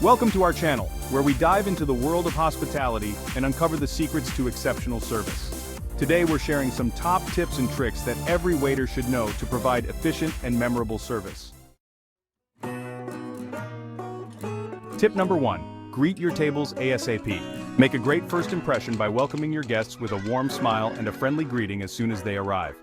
Welcome to our channel, where we dive into the world of hospitality and uncover the secrets to exceptional service. Today we're sharing some top tips and tricks that every waiter should know to provide efficient and memorable service. Tip number 1. Greet your tables ASAP. Make a great first impression by welcoming your guests with a warm smile and a friendly greeting as soon as they arrive.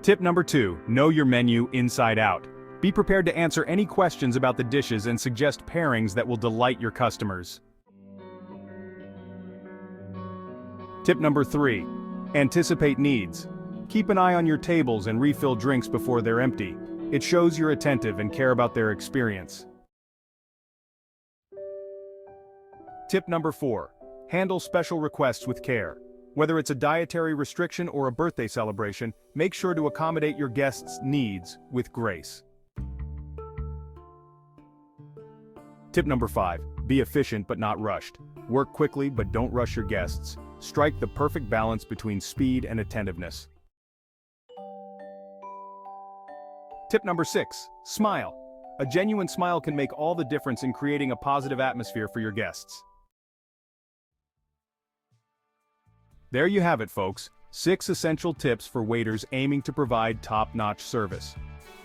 Tip number 2. Know your menu inside out. Be prepared to answer any questions about the dishes and suggest pairings that will delight your customers. Tip number 3. Anticipate needs. Keep an eye on your tables and refill drinks before they're empty. It shows you're attentive and care about their experience. Tip number 4. Handle special requests with care. Whether it's a dietary restriction or a birthday celebration, make sure to accommodate your guests' needs with grace. Tip number 5. Be efficient but not rushed. Work quickly but don't rush your guests. Strike the perfect balance between speed and attentiveness. Tip number 6. Smile. A genuine smile can make all the difference in creating a positive atmosphere for your guests. There you have it, folks. 6 essential tips for waiters aiming to provide top-notch service.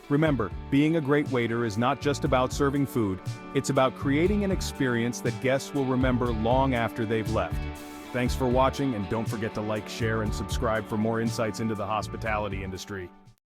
Remember, being a great waiter is not just about serving food, it's about creating an experience that guests will remember long after they've left. Thanks for watching, and don't forget to like, share, and subscribe for more insights into the hospitality industry.